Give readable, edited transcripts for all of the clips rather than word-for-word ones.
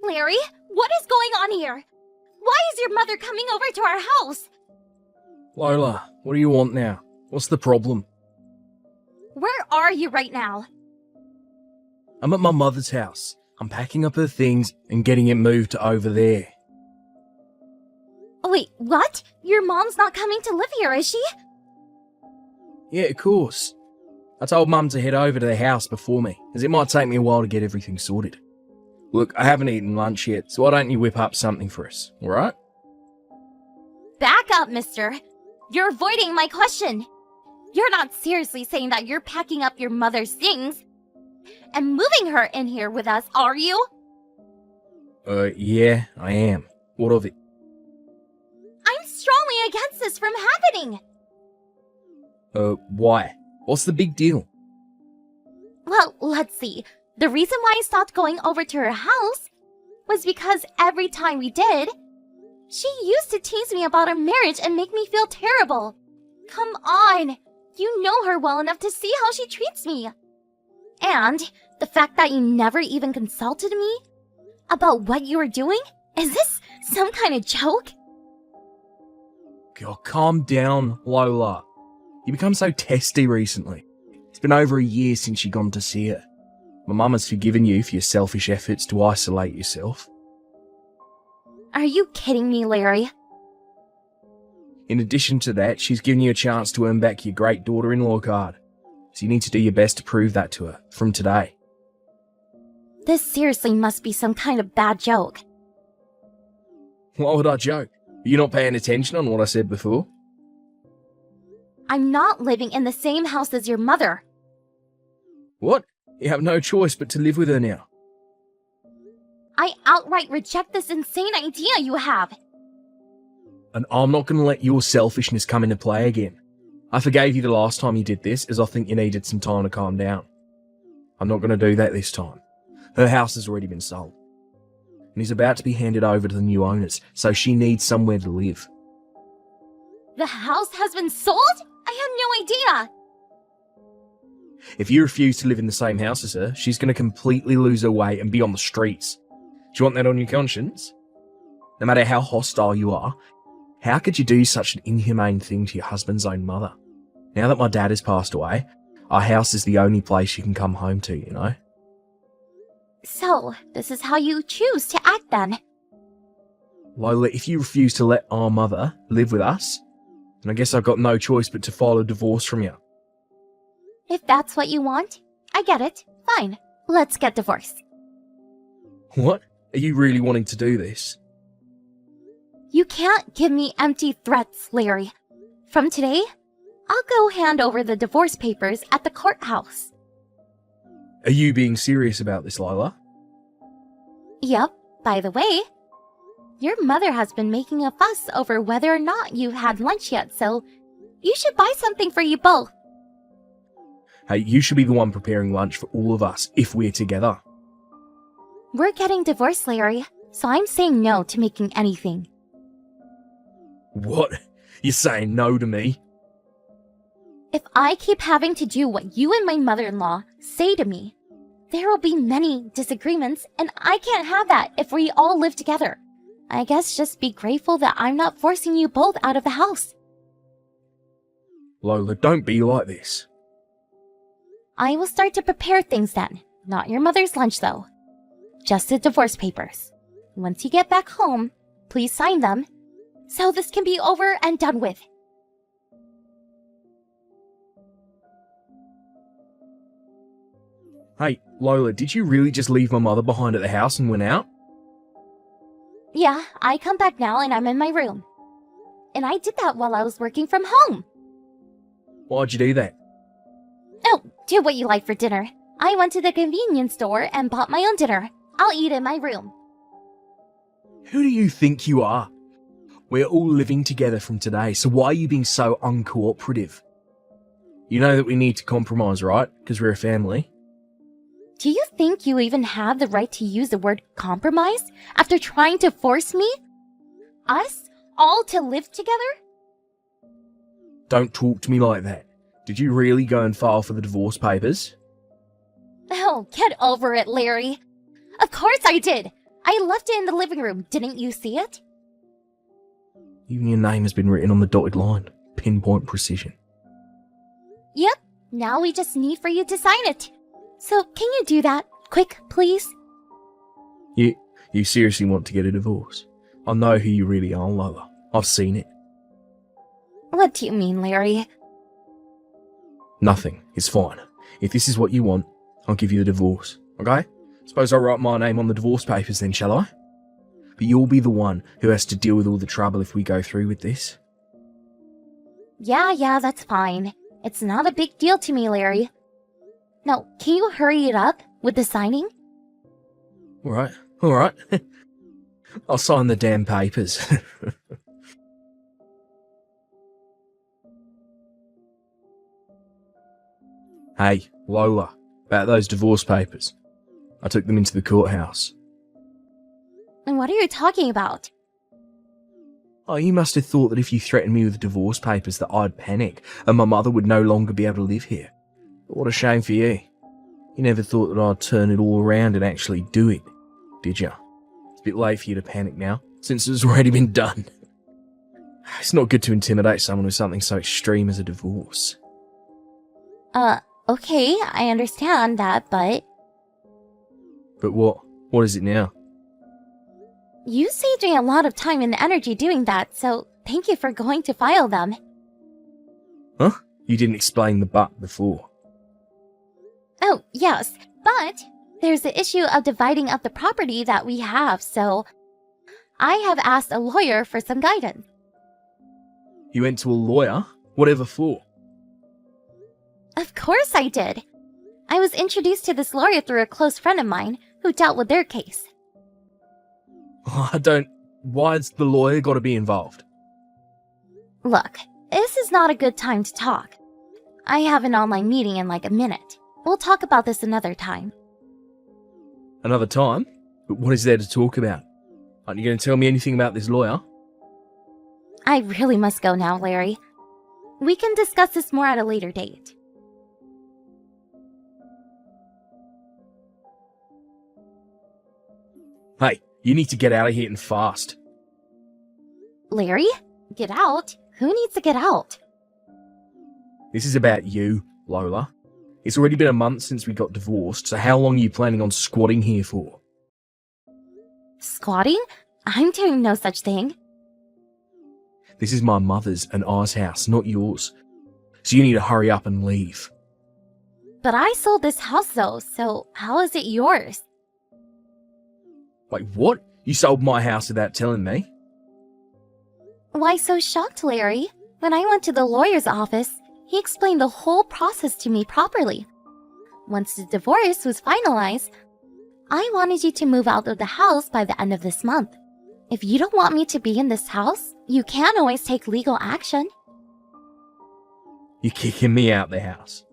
Larry, what is going on here? Why is your mother coming over to our house? Lola, what do you want now? What's the problem? Where are you right now? I'm at my mother's house. I'm packing up her things and getting it moved to over there. Wait, what? Your mom's not coming to live here, is she? Yeah, of course. I told Mum to head over to the house before me, as it might take me a while to get everything sorted. Look, I haven't eaten lunch yet, so why don't you whip up something for us, alright? Back up, mister. You're avoiding my question. You're not seriously saying that you're packing up your mother's things and moving her in here with us, are you? Yeah, I am. What of it? I'm strongly against this from happening. Why? What's the big deal? Well, let's see. The reason why I stopped going over to her house was because every time we did, she used to tease me about our marriage and make me feel terrible. Come on! You know her well enough to see how she treats me. And the fact that you never even consulted me about what you were doing? Is this some kind of joke? God, calm down, Lola. You become so testy recently. It's been over a year since you gone to see her. My mum has forgiven you for your selfish efforts to isolate yourself. Are you kidding me, Larry? In addition to that, she's given you a chance to earn back your great daughter-in-law card. So you need to do your best to prove that to her, from today. This seriously must be some kind of bad joke. Why would I joke? Are you not paying attention on what I said before? I'm not living in the same house as your mother. What? You have no choice but to live with her now. I outright reject this insane idea you have. And I'm not going to let your selfishness come into play again. I forgave you the last time you did this, as I think you needed some time to calm down. I'm not going to do that this time. Her house has already been sold, and is about to be handed over to the new owners, so she needs somewhere to live. The house has been sold? I had no idea. If you refuse to live in the same house as her, she's going to completely lose her way and be on the streets. Do you want that on your conscience? No matter how hostile you are, how could you do such an inhumane thing to your husband's own mother? Now that my dad has passed away, our house is the only place you can come home to, you know? So, this is how you choose to act then? Lola, if you refuse to let our mother live with us, then I guess I've got no choice but to file a divorce from you. If that's what you want, I get it. Fine. Let's get divorced. What? Are you really wanting to do this? You can't give me empty threats, Larry. From today, I'll go hand over the divorce papers at the courthouse. Are you being serious about this, Lola? Yep. By the way, your mother has been making a fuss over whether or not you've had lunch yet, so you should buy something for you both. Hey, you should be the one preparing lunch for all of us if we're together. We're getting divorced, Larry, so I'm saying no to making anything. What? You're saying no to me? If I keep having to do what you and my mother-in-law say to me, there will be many disagreements, and I can't have that if we all live together. I guess just be grateful that I'm not forcing you both out of the house. Lola, don't be like this. I will start to prepare things then. Not your mother's lunch, though. Just the divorce papers. Once you get back home, please sign them, so this can be over and done with. Hey, Lola, did you really just leave my mother behind at the house and went out? Yeah, I come back now and I'm in my room. And I did that while I was working from home. Why'd you do that? Oh, do what you like for dinner. I went to the convenience store and bought my own dinner. I'll eat in my room. Who do you think you are? We're all living together from today, so why are you being so uncooperative? You know that we need to compromise, right? Because we're a family. Do you think you even have the right to use the word compromise after trying to force me? Us all to live together? Don't talk to me like that. Did you really go and file for the divorce papers? Oh, get over it, Larry. Of course I did. I left it in the living room. Didn't you see it? Even your name has been written on the dotted line. Pinpoint precision. Yep. Now we just need for you to sign it. So can you do that? Quick, please? You seriously want to get a divorce? I know who you really are, Lola. I've seen it. What do you mean, Larry? Nothing. It's fine. If this is what you want, I'll give you the divorce. Okay? Suppose I'll write my name on the divorce papers then, shall I? But you'll be the one who has to deal with all the trouble if we go through with this. Yeah, that's fine. It's not a big deal to me, Larry. Now, can you hurry it up with the signing? Alright. I'll sign the damn papers. Hey, Lola, about those divorce papers. I took them into the courthouse. And what are you talking about? Oh, you must have thought that if you threatened me with the divorce papers that I'd panic and my mother would no longer be able to live here. But what a shame for you. You never thought that I'd turn it all around and actually do it, did you? It's a bit late for you to panic now, since it's already been done. It's not good to intimidate someone with something so extreme as a divorce. Okay, I understand that, but... But what? What is it now? You saved me a lot of time and energy doing that, so thank you for going to file them. Huh? You didn't explain the but before. Oh, yes, but there's the issue of dividing up the property that we have, so I have asked a lawyer for some guidance. You went to a lawyer? Whatever for? Of course I did. I was introduced to this lawyer through a close friend of mine who dealt with their case. Why's the lawyer got to be involved? Look, this is not a good time to talk. I have an online meeting in like a minute. We'll talk about this another time. Another time? But what is there to talk about? Aren't you going to tell me anything about this lawyer? I really must go now, Larry. We can discuss this more at a later date. Hey, you need to get out of here and fast. Larry? Get out? Who needs to get out? This is about you, Lola. It's already been a month since we got divorced, so how long are you planning on squatting here for? Squatting? I'm doing no such thing. This is my mother's and I's house, not yours. So you need to hurry up and leave. But I sold this house though, so how is it yours? Wait, what? You sold my house without telling me? Why so shocked, Larry? When I went to the lawyer's office, he explained the whole process to me properly. Once the divorce was finalized, I wanted you to move out of the house by the end of this month. If you don't want me to be in this house, you can always take legal action. You're kicking me out the house.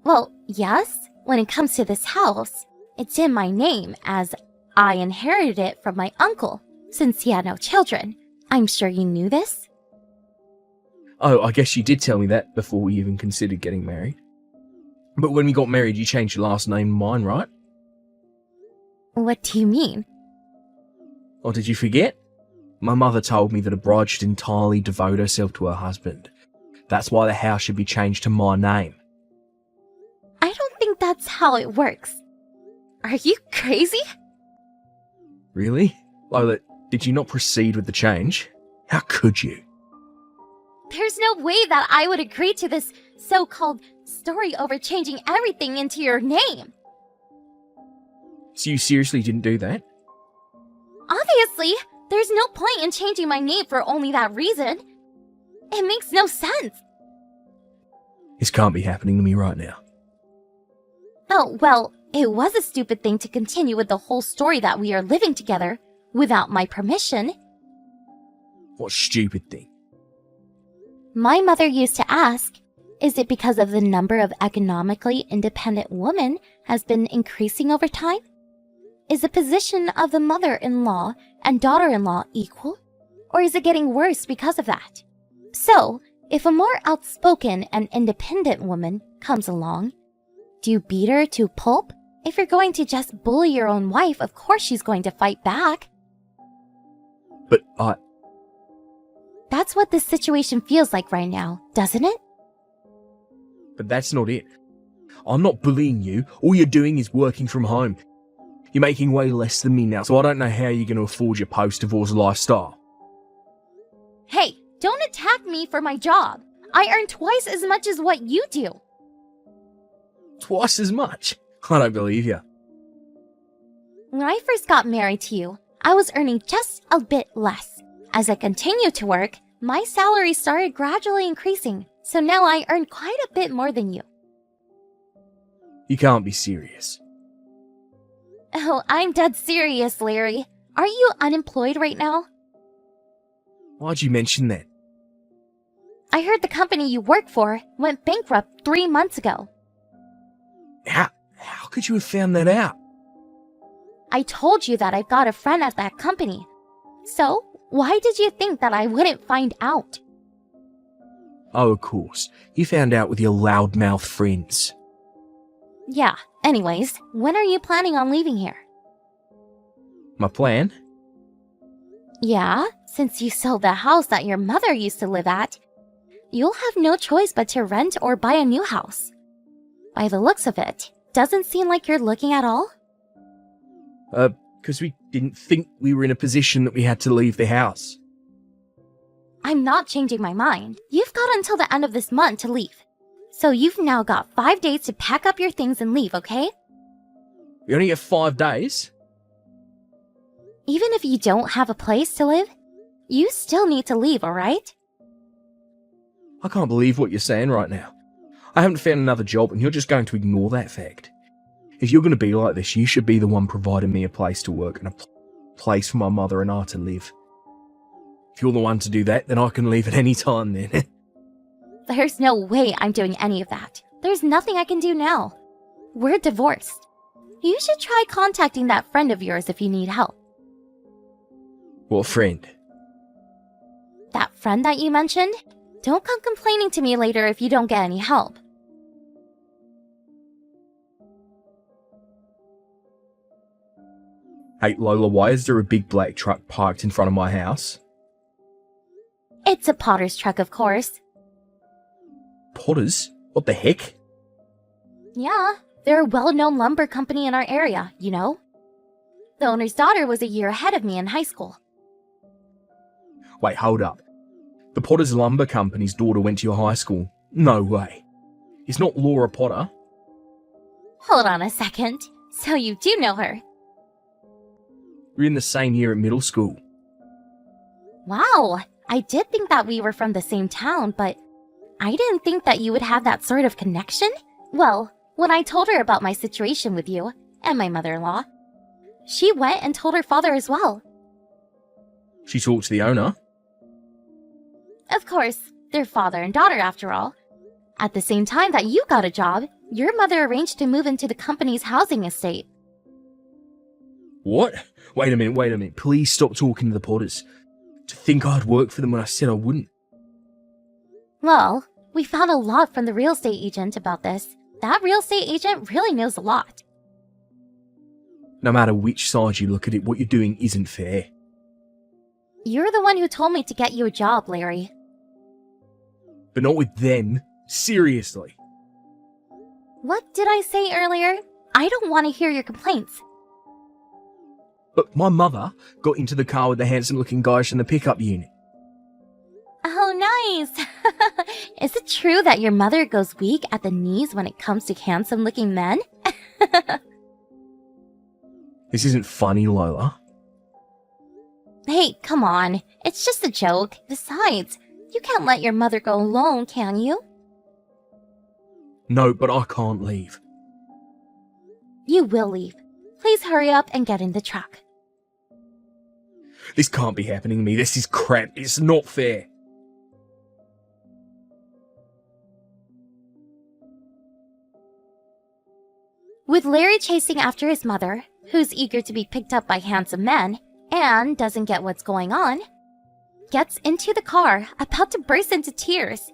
Well, yes, when it comes to this house, it's in my name as I inherited it from my uncle, since he had no children. I'm sure you knew this. Oh, I guess you did tell me that before we even considered getting married. But when we got married, you changed your last name to mine, right? What do you mean? Or did you forget? My mother told me that a bride should entirely devote herself to her husband. That's why the house should be changed to my name. I don't think that's how it works. Are you crazy? Really? Lola, did you not proceed with the change? How could you? There's no way that I would agree to this so-called story over changing everything into your name. So you seriously didn't do that? Obviously, there's no point in changing my name for only that reason. It makes no sense. This can't be happening to me right now. Oh, well, it was a stupid thing to continue with the whole story that we are living together without my permission. What stupid thing? My mother used to ask, is it because of the number of economically independent women has been increasing over time? Is the position of the mother-in-law and daughter-in-law equal? Or is it getting worse because of that? So, if a more outspoken and independent woman comes along, do you beat her to pulp If you're going to just bully your own wife, of course she's going to fight back. But That's what this situation feels like right now, doesn't it? But that's not it. I'm not bullying you. All you're doing is working from home. You're making way less than me now, so I don't know how you're going to afford your post-divorce lifestyle. Hey, don't attack me for my job. I earn twice as much as what you do. Twice as much? I don't believe you. When I first got married to you, I was earning just a bit less. As I continued to work, my salary started gradually increasing, so now I earn quite a bit more than you. You can't be serious. Oh, I'm dead serious, Larry. Aren't you unemployed right now? Why'd you mention that? I heard the company you work for went bankrupt 3 months ago. How could you have found that out? I told you that I've got a friend at that company. So, why did you think that I wouldn't find out? Oh, of course. You found out with your loudmouth friends. Yeah, anyways, when are you planning on leaving here? My plan? Yeah, since you sold the house that your mother used to live at, you'll have no choice but to rent or buy a new house. By the looks of it, doesn't seem like you're looking at all? Because we didn't think we were in a position that we had to leave the house. I'm not changing my mind. You've got until the end of this month to leave. So you've now got 5 days to pack up your things and leave, okay? We only get 5 days? Even if you don't have a place to live, you still need to leave, alright? I can't believe what you're saying right now. I haven't found another job and you're just going to ignore that fact. If you're going to be like this, you should be the one providing me a place to work and a place for my mother and I to live. If you're the one to do that, then I can leave at any time then. There's no way I'm doing any of that. There's nothing I can do now. We're divorced. You should try contacting that friend of yours if you need help. What friend? That friend that you mentioned? Don't come complaining to me later if you don't get any help. Hey Lola, why is there a big black truck parked in front of my house? It's a Potter's truck, of course. Potters? What the heck? Yeah, they're a well-known lumber company in our area, you know? The owner's daughter was a year ahead of me in high school. Wait, hold up. The Potters Lumber Company's daughter went to your high school? No way. It's not Laura Potter. Hold on a second. So you do know her? We're in the same year at middle school. Wow, I did think that we were from the same town, but I didn't think that you would have that sort of connection. Well, when I told her about my situation with you and my mother-in-law, she went and told her father as well. She talked to the owner? Of course, they're father and daughter after all. At the same time that you got a job, your mother arranged to move into the company's housing estate. What? Wait a minute. Please stop talking to the Potters. To think I'd work for them when I said I wouldn't. Well, we found a lot from the real estate agent about this. That real estate agent really knows a lot. No matter which side you look at it, what you're doing isn't fair. You're the one who told me to get you a job, Larry. But not with them. Seriously. What did I say earlier? I don't want to hear your complaints. But my mother got into the car with the handsome-looking guys from the pickup unit. Oh, nice! Is it true that your mother goes weak at the knees when it comes to handsome-looking men? This isn't funny, Lola. Hey, come on. It's just a joke. Besides, you can't let your mother go alone, can you? No, but I can't leave. You will leave. Please hurry up and get in the truck. This can't be happening to me. This is crap. It's not fair. With Larry chasing after his mother, who's eager to be picked up by handsome men, and doesn't get what's going on, gets into the car, about to burst into tears.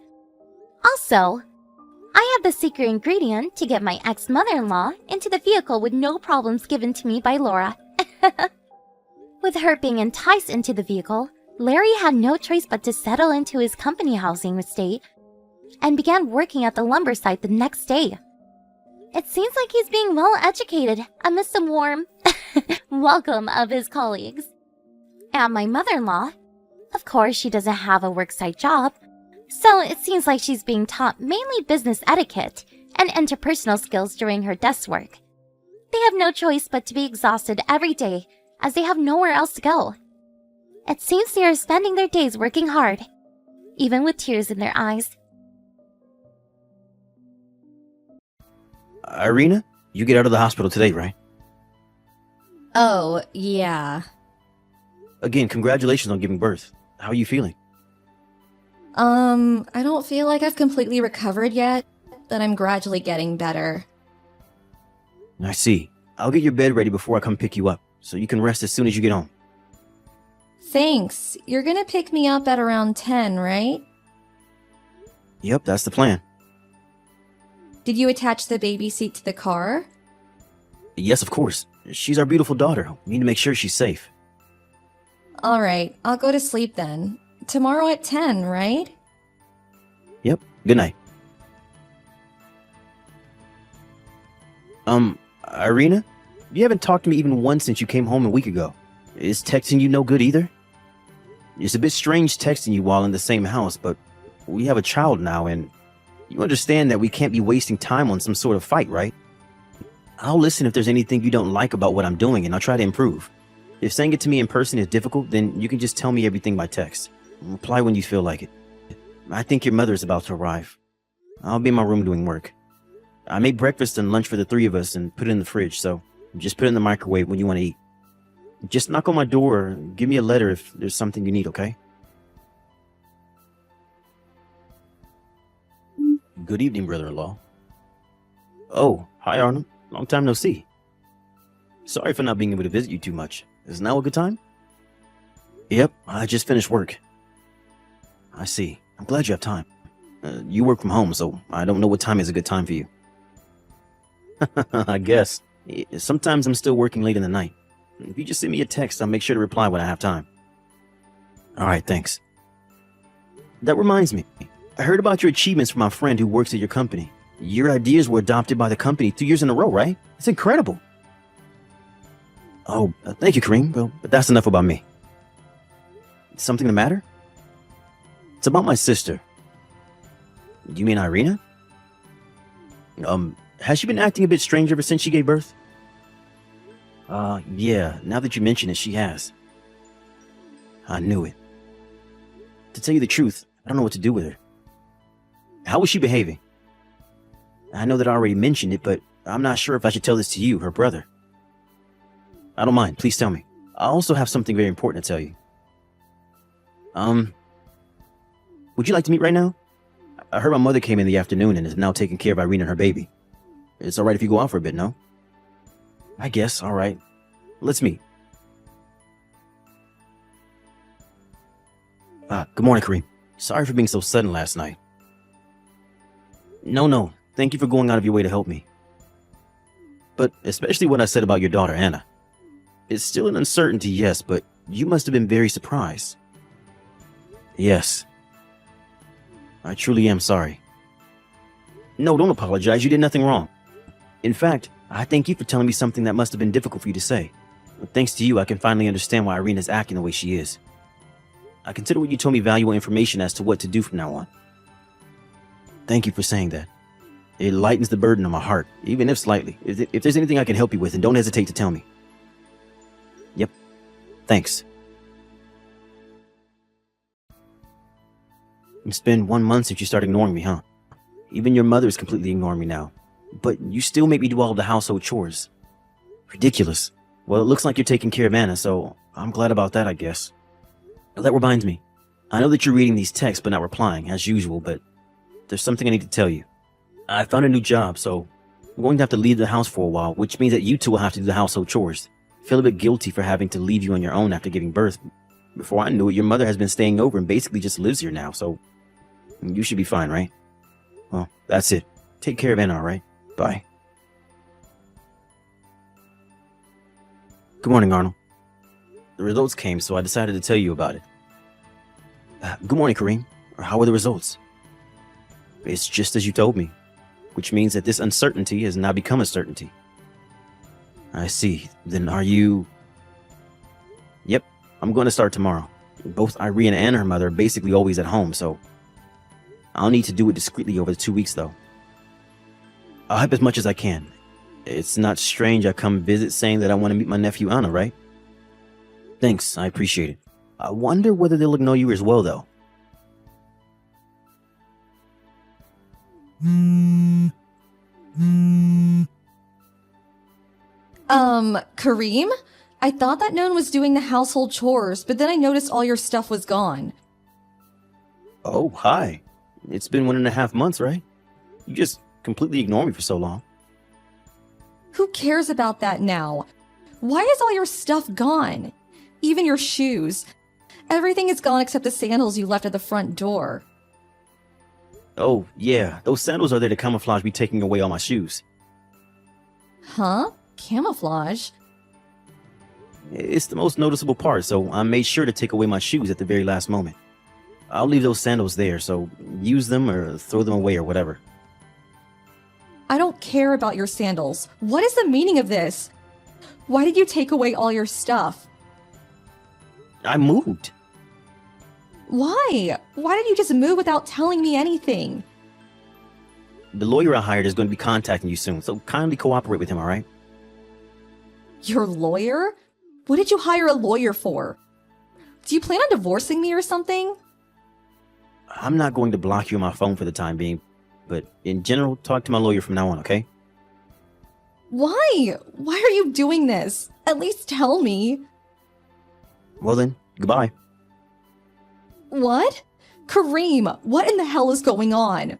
Also, I had the secret ingredient to get my ex-mother-in-law into the vehicle with no problems given to me by Laura. With her being enticed into the vehicle, Larry had no choice but to settle into his company housing estate and began working at the lumber site the next day. It seems like he's being well educated amidst the warm welcome of his colleagues. And my mother-in-law, of course, she doesn't have a worksite job, so it seems like she's being taught mainly business etiquette and interpersonal skills during her desk work. They have no choice but to be exhausted every day as they have nowhere else to go. It seems they are spending their days working hard, even with tears in their eyes. Irina, you get out of the hospital today, right? Oh, yeah. Again, congratulations on giving birth. How are you feeling? I don't feel like I've completely recovered yet, but I'm gradually getting better. I see. I'll get your bed ready before I come pick you up, so you can rest as soon as you get home. Thanks. You're gonna pick me up at around 10, right? Yep, that's the plan. Did you attach the baby seat to the car? Yes, of course. She's our beautiful daughter. We need to make sure she's safe. Alright, I'll go to sleep then. Tomorrow at 10, right? Yep, good night. Irina? You haven't talked to me even once since you came home a week ago. Is texting you no good either? It's a bit strange texting you while in the same house, but we have a child now, and you understand that we can't be wasting time on some sort of fight, right? I'll listen if there's anything you don't like about what I'm doing, and I'll try to improve. If saying it to me in person is difficult, then you can just tell me everything by text. Reply when you feel like it. I think your mother is about to arrive. I'll be in my room doing work. I made breakfast and lunch for the three of us and put it in the fridge, so just put it in the microwave when you want to eat. Just knock on my door or give me a letter if there's something you need, okay? Good evening, brother-in-law. Oh, hi Arnold. Long time no see. Sorry for not being able to visit you too much. Is now a good time? Yep, I just finished work. I see. I'm glad you have time. You work from home, so I don't know what time is a good time for you. I guess. Sometimes I'm still working late in the night. If you just send me a text, I'll make sure to reply when I have time. Alright, thanks. That reminds me. I heard about your achievements from my friend who works at your company. Your ideas were adopted by the company 2 years in a row, right? It's incredible. Oh, thank you, Kareem. Well, but that's enough about me. Something the matter? It's about my sister. You mean Irina? Has she been acting a bit strange ever since she gave birth? Yeah, now that you mention it, she has. I knew it. To tell you the truth, I don't know what to do with her. How was she behaving? I know that I already mentioned it, but I'm not sure if I should tell this to you, her brother. I don't mind, please tell me. I also have something very important to tell you. Would you like to meet right now? I heard my mother came in the afternoon and is now taking care of Irene and her baby. It's alright if you go out for a bit, no? I guess, alright. Let's meet. Good morning, Kareem. Sorry for being so sudden last night. No. Thank you for going out of your way to help me. But especially what I said about your daughter, Anna. It's still an uncertainty, yes, but you must have been very surprised. Yes. I truly am sorry. No, don't apologize. You did nothing wrong. In fact, I thank you for telling me something that must have been difficult for you to say. But thanks to you, I can finally understand why Irina's acting the way she is. I consider what you told me valuable information as to what to do from now on. Thank you for saying that. It lightens the burden on my heart, even if slightly. If there's anything I can help you with, then don't hesitate to tell me. Yep. Thanks. It's been 1 month since you started ignoring me, huh? Even your mother is completely ignoring me now. But you still make me do all of the household chores. Ridiculous. Well, it looks like you're taking care of Anna, so I'm glad about that, I guess. That reminds me. I know that you're reading these texts but not replying, as usual, but there's something I need to tell you. I found a new job, so I'm going to have to leave the house for a while, which means that you two will have to do the household chores. I feel a bit guilty for having to leave you on your own after giving birth. Before I knew it, your mother has been staying over and basically just lives here now, so you should be fine, right? Well, that's it. Take care of Anna, alright? Bye. Good morning, Arnold. The results came, so I decided to tell you about it. Good morning, Kareem. How are the results? It's just as you told me, which means that this uncertainty has now become a certainty. I see. Then are you... Yep, I'm going to start tomorrow. Both Irene and her mother are basically always at home, so... I'll need to do it discreetly over the 2 weeks, though. I'll help as much as I can. It's not strange I come visit saying that I want to meet my nephew Anna, right? Thanks, I appreciate it. I wonder whether they'll ignore you as well, though. Kareem? I thought that no one was doing the household chores, but then I noticed all your stuff was gone. Oh, hi. It's been 1.5 months, right? You just completely ignore me for so long. Who cares about that now? Why is all your stuff gone? Even your shoes. Everything is gone except the sandals you left at the front door. Oh, yeah, those sandals are there to camouflage me taking away all my shoes. Huh? Camouflage? It's the most noticeable part, so I made sure to take away my shoes at the very last moment. I'll leave those sandals there, so use them or throw them away or whatever. I don't care about your sandals. What is the meaning of this? Why did you take away all your stuff? I moved. Why? Why did you just move without telling me anything? The lawyer I hired is going to be contacting you soon, so kindly cooperate with him, alright? Your lawyer? What did you hire a lawyer for? Do you plan on divorcing me or something? I'm not going to block you on my phone for the time being, but in general, talk to my lawyer from now on, okay? Why? Why are you doing this? At least tell me. Well then, goodbye. What? Kareem, what in the hell is going on?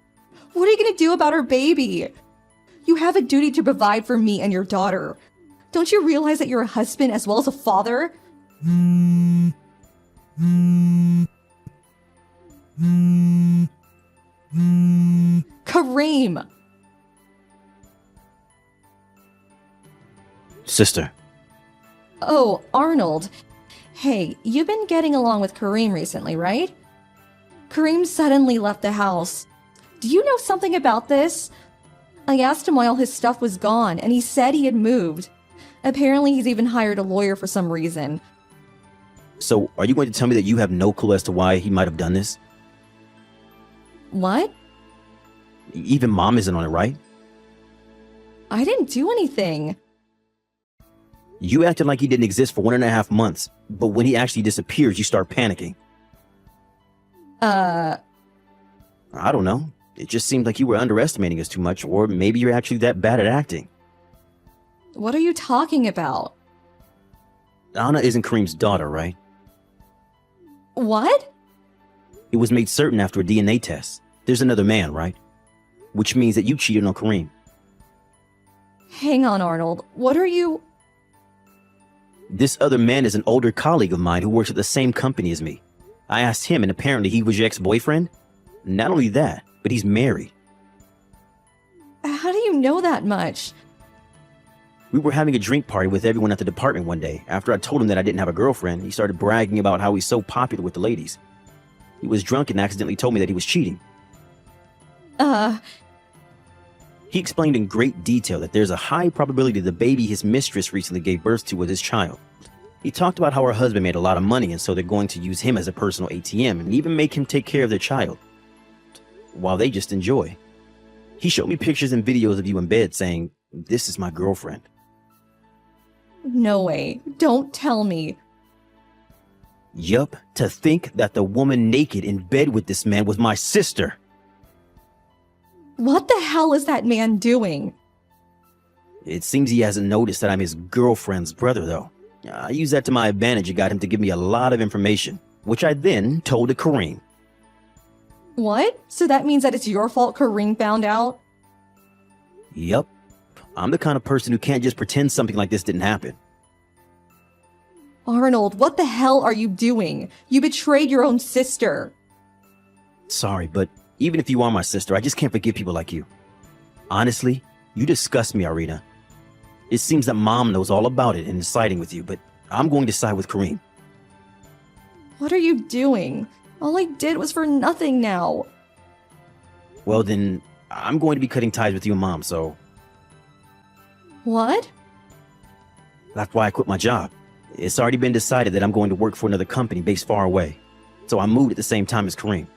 What are you gonna do about our baby? You have a duty to provide for me and your daughter. Don't you realize that you're a husband as well as a father? Kareem! Sister. Oh, Arnold. Hey, you've been getting along with Kareem recently, right? Kareem suddenly left the house. Do you know something about this? I asked him why all his stuff was gone, and he said he had moved. Apparently, he's even hired a lawyer for some reason. So, are you going to tell me that you have no clue as to why he might have done this? What? Even Mom isn't on it, right? I didn't do anything. You acted like he didn't exist for 1.5 months, but when he actually disappears, you start panicking. I don't know. It just seemed like you were underestimating us too much, or maybe you're actually that bad at acting. What are you talking about? Anna isn't Kareem's daughter, right? What? It was made certain after a DNA test. There's another man, right? Which means that you cheated on Kareem. Hang on, Arnold. What are you... This other man is an older colleague of mine who works at the same company as me. I asked him, and apparently he was your ex-boyfriend. Not only that, but he's married. How do you know that much? We were having a drink party with everyone at the department one day. After I told him that I didn't have a girlfriend, he started bragging about how he's so popular with the ladies. He was drunk and accidentally told me that he was cheating. He explained in great detail that there's a high probability the baby his mistress recently gave birth to was his child. He talked about how her husband made a lot of money and so they're going to use him as a personal ATM and even make him take care of their child, while they just enjoy. He showed me pictures and videos of you in bed saying, "This is my girlfriend." No way. Don't tell me. Yup, to think that the woman naked in bed with this man was my sister. What the hell is that man doing? It seems he hasn't noticed that I'm his girlfriend's brother, though. I used that to my advantage and got him to give me a lot of information, which I then told to Kareem. What? So that means that it's your fault Kareem found out? Yup. I'm the kind of person who can't just pretend something like this didn't happen. Arnold, what the hell are you doing? You betrayed your own sister. Sorry, but even if you are my sister, I just can't forgive people like you. Honestly, you disgust me, Irina. It seems that Mom knows all about it and is siding with you, but I'm going to side with Kareem. What are you doing? All I did was for nothing now. Well, then, I'm going to be cutting ties with you and Mom, so What? that's why I quit my job. It's already been decided that I'm going to work for another company based far away, so I moved at the same time as Kareem.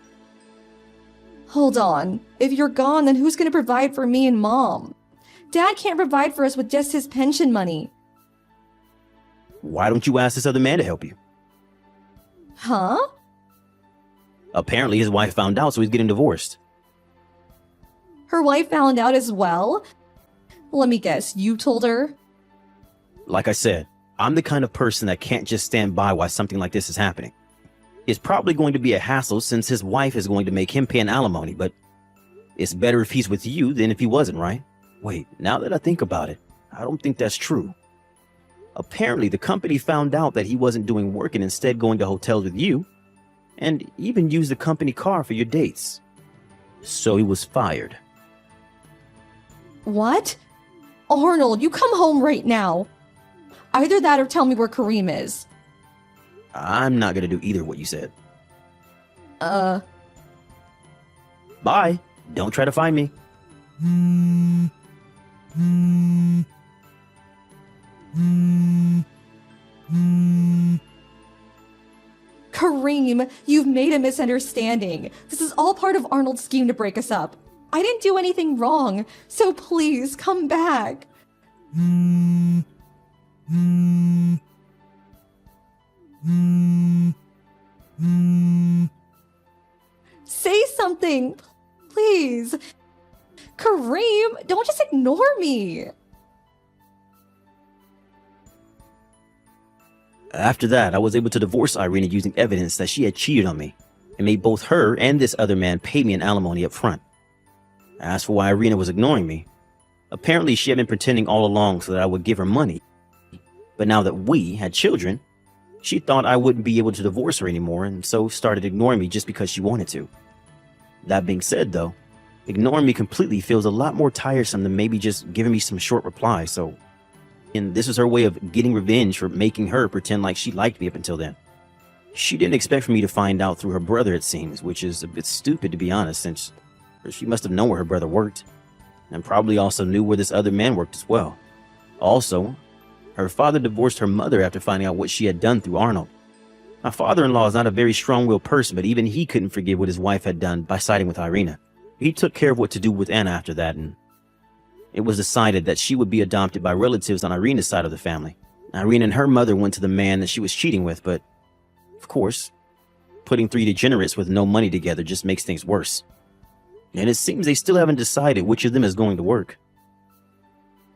Hold on. If you're gone, then who's going to provide for me and Mom? Dad can't provide for us with just his pension money. Why don't you ask this other man to help you? Huh? Apparently his wife found out, so he's getting divorced. Her wife found out as well? Let me guess, you told her? Like I said, I'm the kind of person that can't just stand by while something like this is happening. It's probably going to be a hassle since his wife is going to make him pay an alimony, but it's better if he's with you than if he wasn't, right? Wait, now that I think about it, I don't think that's true. Apparently, the company found out that he wasn't doing work and instead going to hotels with you, and even used the company car for your dates. So he was fired. What? Arnold, you come home right now. Either that or tell me where Kareem is. I'm not gonna do either what you said. Bye. Don't try to find me. Kareem, you've made a misunderstanding. This is all part of Arnold's scheme to break us up. I didn't do anything wrong, so please come back. Say something, please. Kareem, don't just ignore me. After that, I was able to divorce Irina using evidence that she had cheated on me and made both her and this other man pay me an alimony up front. As for why Irina was ignoring me, apparently she had been pretending all along so that I would give her money. But now that we had children, she thought I wouldn't be able to divorce her anymore and so started ignoring me just because she wanted to. That being said though, ignoring me completely feels a lot more tiresome than maybe just giving me some short reply, and this was her way of getting revenge for making her pretend like she liked me up until then. She didn't expect for me to find out through her brother, it seems, which is a bit stupid to be honest, since she must have known where her brother worked, and probably also knew where this other man worked as well. Also, her father divorced her mother after finding out what she had done through Arnold. My father-in-law is not a very strong-willed person, but even he couldn't forgive what his wife had done by siding with Irina. He took care of what to do with Anna after that, and it was decided that she would be adopted by relatives on Irina's side of the family. Irina and her mother went to the man that she was cheating with, but, of course, putting three degenerates with no money together just makes things worse. And it seems they still haven't decided which of them is going to work.